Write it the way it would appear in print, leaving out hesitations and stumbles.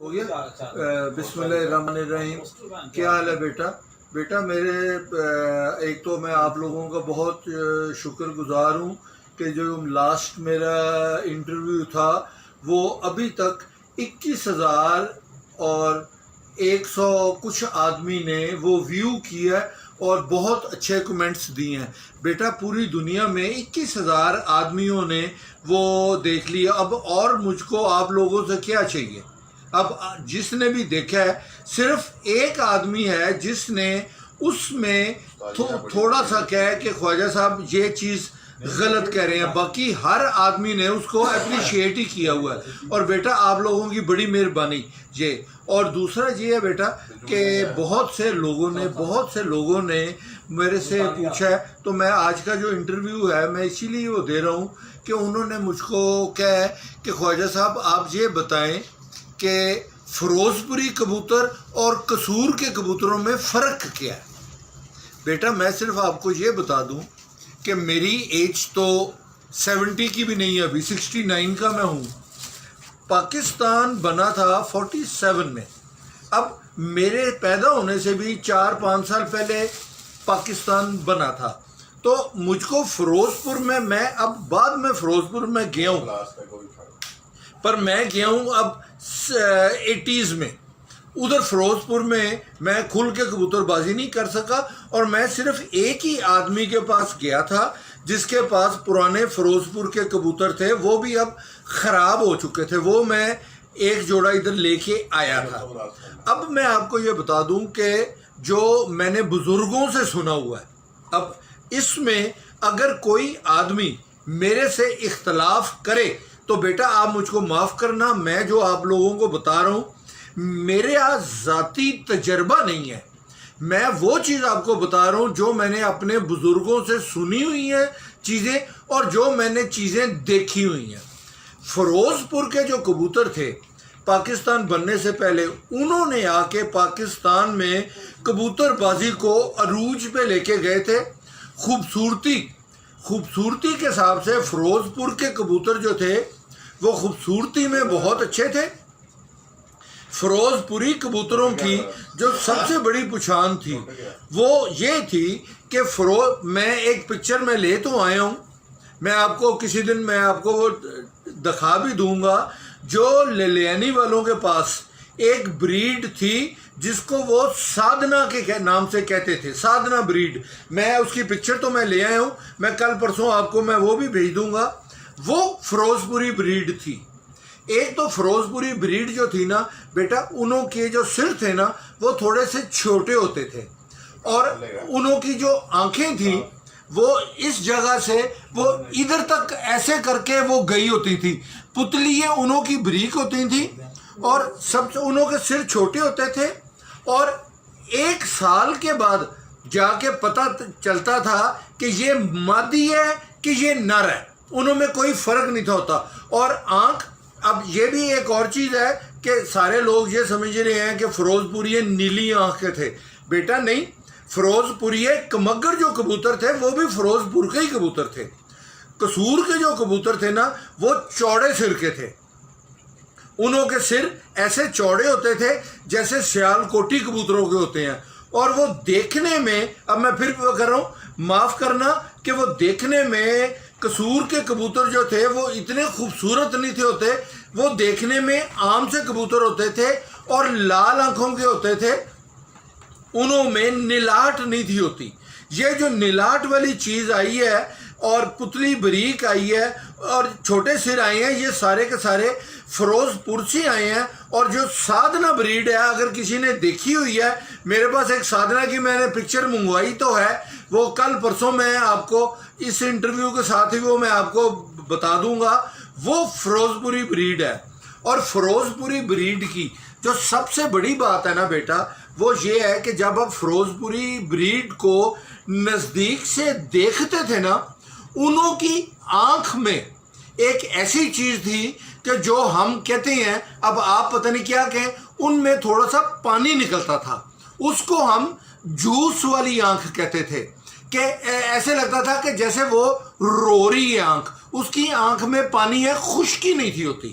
ہو گیا بسم اللہ الرحمن الرحیم. کیا حال ہے بیٹا میرے ایک تو میں آپ لوگوں کا بہت شکر گزار ہوں کہ جو لاسٹ میرا انٹرویو تھا وہ ابھی تک 21,000 اور 100 کچھ آدمی نے وہ ویو کیا اور بہت اچھے کمنٹس دیے ہیں. بیٹا پوری دنیا میں 21,000 آدمیوں نے وہ دیکھ لیا. اب اور مجھ کو آپ لوگوں سے کیا چاہیے؟ اب جس نے بھی دیکھا ہے صرف ایک آدمی ہے جس نے اس میں تھوڑا سا کہا ہے کہ خواجہ صاحب یہ چیز غلط کہہ رہے ہیں، باقی ہر آدمی نے اس کو اپریشیٹ ہی کیا ہوا ہے. اور بیٹا آپ لوگوں کی بڑی مہربانی یہ. اور دوسرا یہ ہے بیٹا کہ بہت سے لوگوں نے میرے سے پوچھا ہے، تو میں آج کا جو انٹرویو ہے میں اسی لیے وہ دے رہا ہوں کہ انہوں نے مجھ کو کہا ہے کہ خواجہ صاحب آپ یہ بتائیں کہ فیروز پوری کبوتر اور قصور کے کبوتروں میں فرق کیا ہے. بیٹا میں صرف آپ کو یہ بتا دوں کہ میری ایج تو 70 کی بھی نہیں ہے، ابھی 69 کا میں ہوں. پاکستان بنا تھا 47 میں. اب میرے پیدا ہونے سے بھی 4-5 سال پہلے پاکستان بنا تھا. تو مجھ کو فیروز پور میں اب بعد میں فیروز پور میں گیا ہوں، پر میں گیا ہوں اب 80s میں. ادھر فیروز پور میں کھل کے کبوتر بازی نہیں کر سکا اور میں صرف ایک ہی آدمی کے پاس گیا تھا جس کے پاس پرانے فیروز پور کے کبوتر تھے، وہ بھی اب خراب ہو چکے تھے. وہ میں ایک جوڑا ادھر لے کے آیا تھا. اب میں آپ کو یہ بتا دوں کہ جو میں نے بزرگوں سے سنا ہوا ہے، اب اس میں اگر کوئی آدمی میرے سے اختلاف کرے تو بیٹا آپ مجھ کو معاف کرنا. میں جو آپ لوگوں کو بتا رہا ہوں میرے یہاں ذاتی تجربہ نہیں ہے، میں وہ چیز آپ کو بتا رہا ہوں جو میں نے اپنے بزرگوں سے سنی ہوئی ہیں چیزیں اور جو میں نے چیزیں دیکھی ہوئی ہیں. فیروز پور کے جو کبوتر تھے پاکستان بننے سے پہلے انہوں نے آ کے پاکستان میں کبوتر بازی کو عروج پہ لے کے گئے تھے. خوبصورتی کے حساب سے فیروز پور کے کبوتر جو تھے وہ خوبصورتی میں بہت اچھے تھے. فیروز پوری کبوتروں کی جو سب سے بڑی پہچان تھی وہ یہ تھی کہ میں ایک پکچر میں لے تو آیا ہوں، میں آپ کو کسی دن میں آپ کو وہ دکھا بھی دوں گا. جو لیلینی والوں کے پاس ایک بریڈ تھی جس کو وہ سادنا کے نام سے کہتے تھے، سادنا بریڈ. میں اس کی پکچر تو میں لے آیا ہوں، میں کل پرسوں آپ کو میں وہ بھی بھیج دوں گا. وہ فیروز پوری بریڈ تھی. ایک تو فیروز پوری بریڈ جو تھی نا بیٹا، انہوں کے جو سر تھے نا وہ تھوڑے سے چھوٹے ہوتے تھے اور انہوں کی جو آنکھیں تھیں وہ اس جگہ سے وہ ادھر تک ایسے کر کے وہ گئی ہوتی تھی. پتلیاں انہوں کی بریک ہوتی تھیں اور سب سے انہوں کے سر چھوٹے ہوتے تھے. اور 1 سال کے بعد جا کے پتہ چلتا تھا کہ یہ مادی ہے کہ یہ نر ہے، انہوں میں کوئی فرق نہیں تھا ہوتا. اور آنکھ، اب یہ بھی ایک اور چیز ہے کہ سارے لوگ یہ سمجھ رہے ہیں کہ فیروز پوری نیلی آنکھ کے تھے. بیٹا نہیں، فیروز پوری کمگر جو کبوتر تھے وہ بھی فیروز پور کے ہی کبوتر تھے. قصور کے جو کبوتر تھے نا وہ چوڑے سر کے تھے، انہوں کے سر ایسے چوڑے ہوتے تھے جیسے سیال کوٹی کبوتروں کے ہوتے ہیں. اور وہ دیکھنے میں، اب میں پھر کر رہا ہوں معاف کرنا، کہ وہ دیکھنے میں قصور کے کبوتر جو تھے وہ اتنے خوبصورت نہیں تھے ہوتے. وہ دیکھنے میں عام سے کبوتر ہوتے تھے اور لال آنکھوں کے ہوتے تھے، انہوں میں نلاٹ نہیں تھی ہوتی. یہ جو نلاٹ والی چیز آئی ہے اور پتلی بریک آئی ہے اور چھوٹے سر آئے ہیں، یہ سارے کے سارے فیروز پور سے آئے ہیں. اور جو سادنا بریڈ ہے اگر کسی نے دیکھی ہوئی ہے، میرے پاس ایک سادنا کی میں نے پکچر منگوائی تو ہے، وہ کل پرسوں میں آپ کو اس انٹرویو کے ساتھ ہی وہ میں آپ کو بتا دوں گا. وہ فیروز پوری بریڈ ہے. اور فیروز پوری بریڈ کی جو سب سے بڑی بات ہے نا بیٹا وہ یہ ہے کہ جب آپ فیروز پوری بریڈ کو نزدیک سے دیکھتے تھے نا، انہوں کی آنکھ میں ایک ایسی چیز تھی کہ جو ہم کہتے ہیں، اب آپ پتہ نہیں کیا کہیں، ان میں تھوڑا سا پانی نکلتا تھا، اس کو ہم جوس والی آنکھ کہتے تھے. کہ ایسے لگتا تھا کہ جیسے وہ رو رہی ہے آنکھ، اس کی آنکھ میں پانی ہے، خشکی نہیں تھی ہوتی.